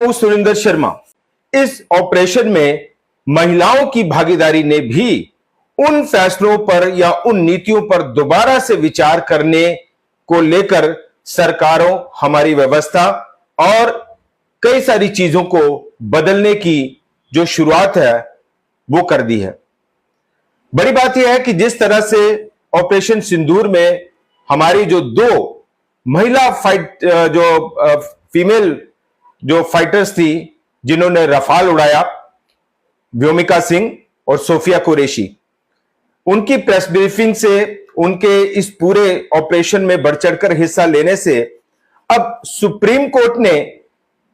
सुरेंद्र शर्मा, इस ऑपरेशन में महिलाओं की भागीदारी ने भी उन फैसलों पर या उन नीतियों पर दोबारा से विचार करने को लेकर सरकारों, हमारी व्यवस्था और कई सारी चीजों को बदलने की जो शुरुआत है वो कर दी है। बड़ी बात यह है कि जिस तरह से ऑपरेशन सिंदूर में हमारी जो दो महिला फीमेल जो फाइटर्स थी जिन्होंने रफाल उड़ाया, व्योमिका सिंह और सोफिया कुरैशी, उनकी प्रेस ब्रीफिंग से, उनके इस पूरे ऑपरेशन में बढ़ चढ़कर हिस्सा लेने से अब सुप्रीम कोर्ट ने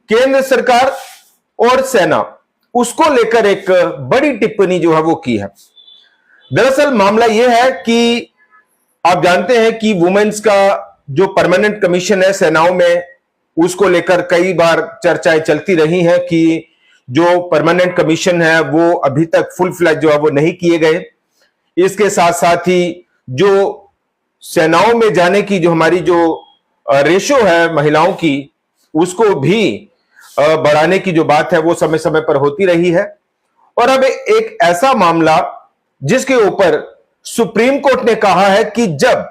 केंद्र सरकार और सेना उसको लेकर एक बड़ी टिप्पणी जो है वो की है। दरअसल मामला यह है कि आप जानते हैं कि वुमेन्स का जो परमानेंट कमीशन है सेनाओं में, उसको लेकर कई बार चर्चाएं चलती रही हैं कि जो परमानेंट कमीशन है वो अभी तक फुल फ्लैज जो है वो नहीं किए गए। इसके साथ साथ ही जो सेनाओं में जाने की जो हमारी जो रेशो है महिलाओं की, उसको भी बढ़ाने की जो बात है वो समय समय पर होती रही है। और अब एक ऐसा मामला जिसके ऊपर सुप्रीम कोर्ट ने कहा है कि जब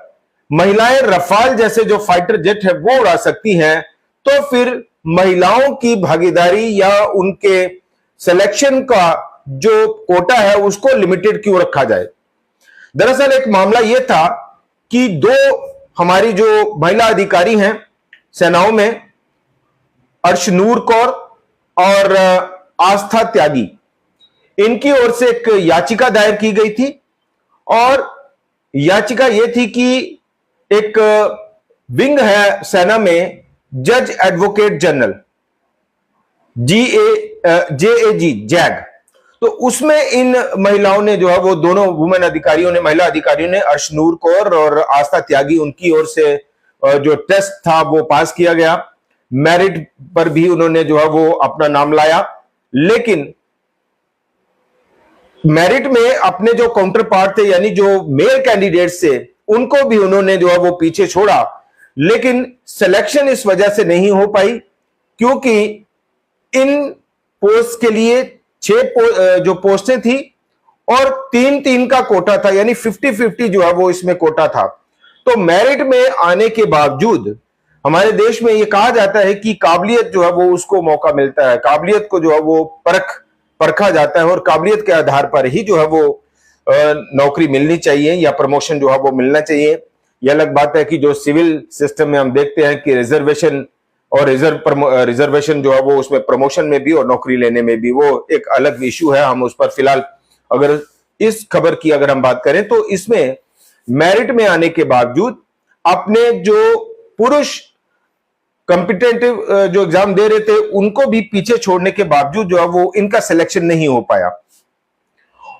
महिलाएं रफाल जैसे जो फाइटर जेट है वो उड़ा सकती हैं, तो फिर महिलाओं की भागीदारी या उनके सिलेक्शन का जो कोटा है उसको लिमिटेड क्यों रखा जाए। दरअसल एक मामला यह था कि दो हमारी जो महिला अधिकारी हैं सेनाओं में, अर्शनूर कौर और आस्था त्यागी, इनकी ओर से एक याचिका दायर की गई थी और याचिका यह थी कि एक विंग है सेना में, जज एडवोकेट जनरल जेएजी जैग, तो उसमें इन महिलाओं ने जो है वो दोनों वुमेन अधिकारियों ने, महिला अधिकारियों ने, अर्शनूर कौर और आस्था त्यागी, उनकी ओर से जो टेस्ट था वो पास किया गया। मेरिट पर भी उन्होंने जो है वो अपना नाम लाया, लेकिन मेरिट में अपने जो काउंटर पार्ट थे यानी जो मेल कैंडिडेट्स थे उनको भी उन्होंने जो है वो पीछे छोड़ा। लेकिन सिलेक्शन इस वजह से नहीं हो पाई क्योंकि इन पोस्ट के लिए 6 जो पोस्टें थी और 3-3 का कोटा था, यानी 50-50 जो है वो इसमें कोटा था। तो मेरिट में आने के बावजूद हमारे देश में यह कहा जाता है कि काबिलियत जो है वो उसको मौका मिलता है, काबिलियत को जो है वो परखा जाता है और काबिलियत के आधार पर ही जो है वो नौकरी मिलनी चाहिए या प्रमोशन जो है वो मिलना चाहिए। यह अलग बात है कि जो सिविल सिस्टम में हम देखते हैं कि रिजर्वेशन और रिजर्वेशन जो है वो उसमें प्रमोशन में भी और नौकरी लेने में भी वो एक अलग इशू है। हम उस पर फिलहाल अगर इस खबर की अगर हम बात करें तो इसमें मेरिट में आने के बावजूद अपने जो पुरुष कॉम्पिटेटिव जो एग्जाम दे रहे थे उनको भी पीछे छोड़ने के बावजूद जो है वो इनका सिलेक्शन नहीं हो पाया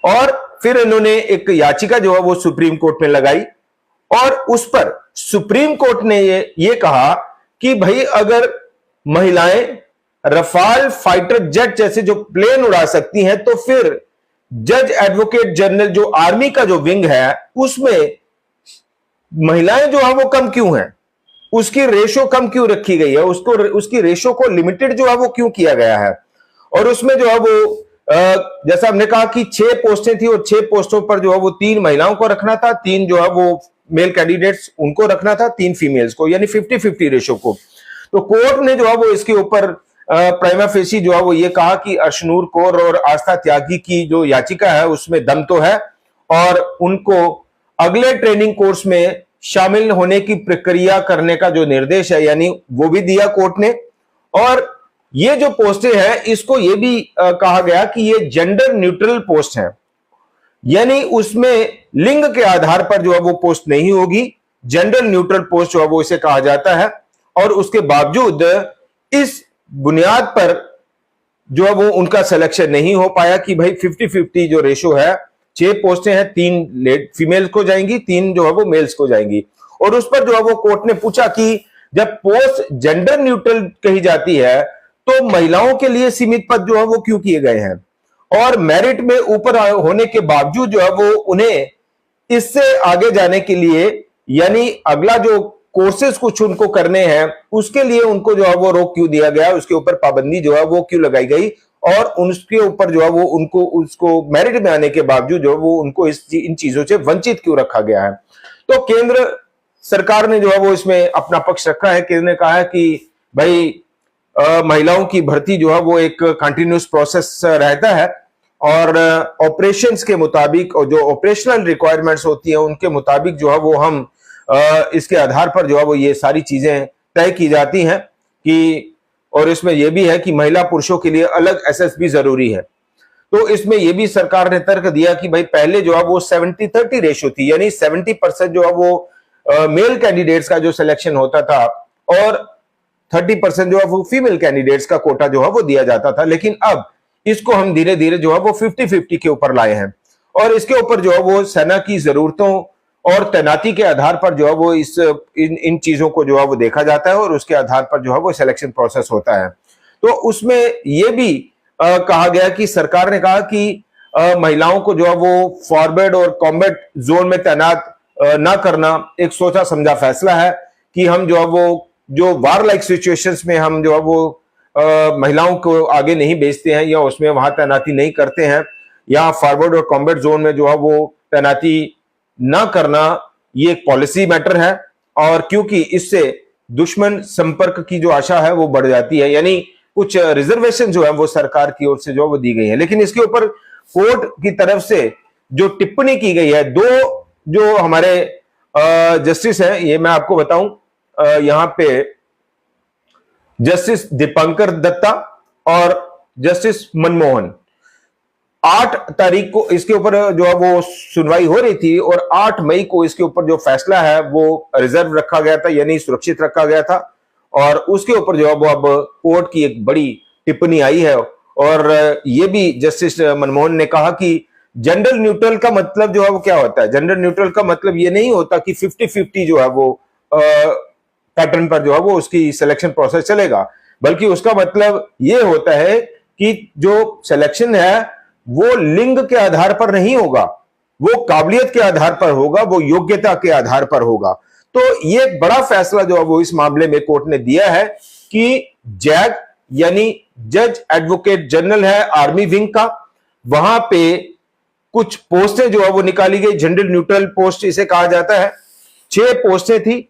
और फिर इन्होंने एक याचिका जो है वो सुप्रीम कोर्ट में लगाई और उस पर सुप्रीम कोर्ट ने ये कहा कि भाई अगर महिलाएं रफाल फाइटर जेट जैसे जो प्लेन उड़ा सकती हैं तो फिर जज एडवोकेट जनरल जो आर्मी का जो विंग है उसमें महिलाएं जो है वो कम क्यों हैं, उसकी रेशो कम क्यों रखी गई है, उसकी रेशो को लिमिटेड जो है वो क्यों किया गया है। और उसमें जो है वो जैसा हमने कहा कि 6 पोस्टें थी और 6 पोस्टों पर जो है वो 3 महिलाओं को रखना था, 3 जो है वो मेल कैंडिडेट्स उनको रखना था, 3 फीमेल्स को, यानी 50-50 रेशो को। तो कोर्ट ने जो है वो इसके ऊपर प्राइमा फेसी जो है वो ये कहा कि अर्शनूर कौर और आस्था त्यागी की जो याचिका है उसमें दम तो है और उनको अगले ट्रेनिंग कोर्स में शामिल होने की प्रक्रिया करने का जो निर्देश है यानी वो भी दिया कोर्ट ने। और ये जो पोस्टें हैं इसको ये भी कहा गया कि ये जेंडर न्यूट्रल पोस्ट है, यानी उसमें लिंग के आधार पर जो है वो पोस्ट नहीं होगी, जेंडर न्यूट्रल पोस्ट जो है वो इसे कहा जाता है। और उसके बावजूद इस बुनियाद पर जो है वो उनका सिलेक्शन नहीं हो पाया कि भाई 50-50 जो रेशो है, 6 पोस्टें हैं, 3 फीमेल्स को जाएंगी, 3 जो है वो मेल्स को जाएंगी। और उस पर जो है वो कोर्ट ने पूछा कि जब पोस्ट जेंडर न्यूट्रल कही जाती है तो महिलाओं के लिए सीमित पद जो है वो क्यों किए गए हैं और मेरिट में ऊपर होने के बावजूद जो है वो उन्हें इससे आगे जाने के लिए यानी अगला जो कोर्सेज कुछ उनको करने हैं, उसके लिए उनको जो है वो रोक क्यों दिया गया, उसके ऊपर पाबंदी जो है वो क्यों लगाई गई, और उसके ऊपर जो है वो उनको उसको मेरिट में आने के बावजूद जो है वो उनको इन चीजों से वंचित क्यों रखा गया है। तो केंद्र सरकार ने जो है वो इसमें अपना पक्ष रखा है। केंद्र ने कहा है कि भाई महिलाओं की भर्ती जो है वो एक कंटिन्यूस प्रोसेस रहता है, और ऑपरेशंस के मुताबिक और जो ऑपरेशनल रिक्वायरमेंट्स होती हैं उनके मुताबिक जो है वो हम इसके आधार पर जो है वो ये सारी चीजें तय की जाती हैं कि, और इसमें यह भी है कि महिला पुरुषों के लिए अलग एसएसबी जरूरी है। तो इसमें यह भी सरकार ने तर्क दिया कि भाई पहले जो है वो 70-30 रेशियो थी, यानी 70% जो है वो मेल कैंडिडेट्स का जो सिलेक्शन होता था और 30% जो है वो फीमेल कैंडिडेट्स का कोटा जो है वो दिया जाता था। लेकिन अब इसको हम धीरे धीरे जो है वो 50-50 के ऊपर लाए हैं, और इसके ऊपर जो है वो सेना की जरूरतों और तैनाती के आधार पर जो है वो इन चीजों को जो है वो देखा जाता है, और उसके आधार पर जो है वो सिलेक्शन प्रोसेस होता है। तो उसमें यह भी कहा गया कि सरकार ने कहा कि महिलाओं को जो है वो फॉरवर्ड और कॉम्बैट जोन में तैनात ना करना एक सोचा समझा फैसला है कि हम जो है वो जो वार लाइक सिचुएशंस में हम जो है वो महिलाओं को आगे नहीं भेजते हैं या उसमें वहां तैनाती नहीं करते हैं, या फॉरवर्ड और कॉम्बैट जोन में जो है वो तैनाती ना करना, ये एक पॉलिसी मैटर है, और क्योंकि इससे दुश्मन संपर्क की जो आशा है वो बढ़ जाती है, यानी कुछ रिजर्वेशन जो है वो सरकार की ओर से जो वो दी गई है। लेकिन इसके ऊपर कोर्ट की तरफ से जो टिप्पणी की गई है, दो जो हमारे जस्टिस हैं, ये मैं आपको बताऊं, यहां पे जस्टिस दीपांकर दत्ता और जस्टिस मनमोहन, 8 तारीख को इसके ऊपर जो है वो सुनवाई हो रही थी, और 8 मई को इसके ऊपर जो फैसला है वो रिजर्व रखा गया था, यानी सुरक्षित रखा गया था, और उसके ऊपर जो है वो अब कोर्ट की एक बड़ी टिप्पणी आई है। और ये भी जस्टिस मनमोहन ने कहा कि जेंडर न्यूट्रल का मतलब जो है वो क्या होता है। जेंडर न्यूट्रल का मतलब ये नहीं होता कि 50-50 जो है वो पैटर्न पर जो है वो उसकी सिलेक्शन प्रोसेस चलेगा, बल्कि उसका मतलब ये होता है कि जो सिलेक्शन है वो लिंग के आधार पर नहीं होगा, वो काबिलियत के आधार पर होगा, वो योग्यता के आधार पर होगा। तो ये एक बड़ा फैसला जो है वो इस मामले में कोर्ट ने दिया है कि जैग यानी जज एडवोकेट जनरल है आर्मी विंग का, वहां पे कुछ पोस्टें जो है वो निकाली गई, जेंडर न्यूट्रल पोस्ट इसे कहा जाता है। 6 पोस्टें थी,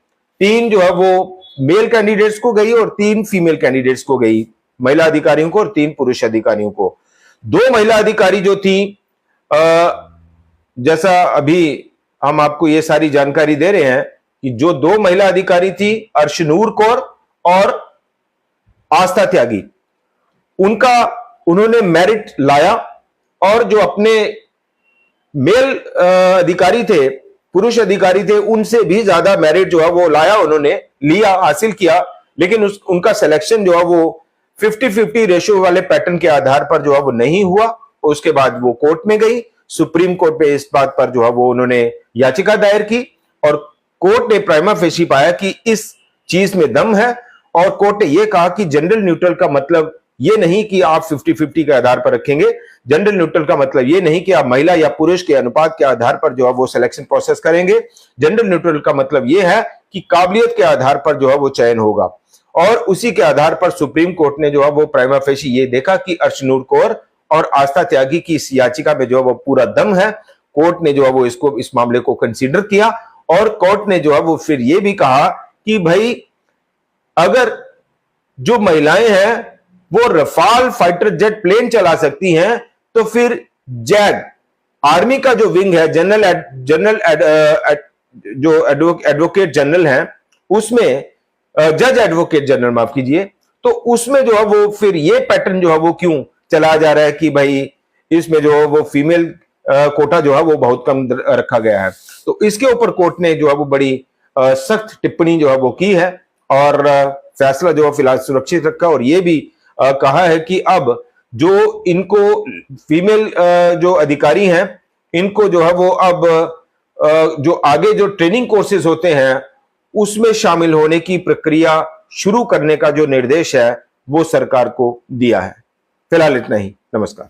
3 जो है वो मेल कैंडिडेट्स को गई और 3 फीमेल कैंडिडेट्स को गई, महिला अधिकारियों को और 3 पुरुष अधिकारियों को। 2 महिला अधिकारी जो थी, जैसा अभी हम आपको ये सारी जानकारी दे रहे हैं कि जो 2 महिला अधिकारी थी, अर्शनूर कौर और आस्था त्यागी, उन्होंने मेरिट लाया, और जो अपने मेल अधिकारी थे, पुरुष अधिकारी थे, उनसे भी ज्यादा मेरिट जो है वो लाया, उन्होंने लिया, हासिल किया। लेकिन उनका सिलेक्शन जो है वो 50-50 रेशियो वाले पैटर्न के आधार पर जो है वो नहीं हुआ। उसके बाद वो कोर्ट में गई, सुप्रीम कोर्ट पे इस बात पर जो है वो उन्होंने याचिका दायर की, और कोर्ट ने प्राइमा फेशी पाया कि इस चीज में दम है, और कोर्ट ने यह कहा कि जेंडर न्यूट्रल का मतलब ये नहीं कि आप 50-50 के आधार पर रखेंगे, जेंडर न्यूट्रल का मतलब ये नहीं कि आप महिला या पुरुष के अनुपात के आधार पर जो है वो सिलेक्शन प्रोसेस करेंगे। जेंडर न्यूट्रल का मतलब ये है कि काबिलियत के आधार पर जो है वो चयन होगा, और उसी के आधार पर सुप्रीम कोर्ट ने जो है वो प्राइमा फेशी ये देखा कि अर्शनूर कौर और आस्था त्यागी की इस याचिका में जो है वो पूरा दम है। कोर्ट ने जो है वो इस मामले को कंसीडर किया, और कोर्ट ने जो है वो फिर ये भी कहा कि भाई अगर जो महिलाएं हैं वो रफाल फाइटर जेट प्लेन चला सकती हैं, तो फिर जैग आर्मी का जो विंग है, एडवोकेट जनरल है, उसमें जज एडवोकेट जनरल, माफ कीजिए, तो उसमें जो है वो फिर ये पैटर्न जो है वो क्यों चला जा रहा है कि भाई इसमें जो है वो फीमेल कोटा जो है वो बहुत कम रखा गया है। तो इसके ऊपर कोर्ट ने जो है वो बड़ी सख्त टिप्पणी जो है वो की है, और फैसला जो है फिलहाल सुरक्षित रखा, और ये भी कहा है कि अब जो इनको फीमेल जो अधिकारी हैं, इनको जो है वो अब जो आगे जो ट्रेनिंग कोर्सेज होते हैं उसमें शामिल होने की प्रक्रिया शुरू करने का जो निर्देश है वो सरकार को दिया है। फिलहाल इतना ही, नमस्कार।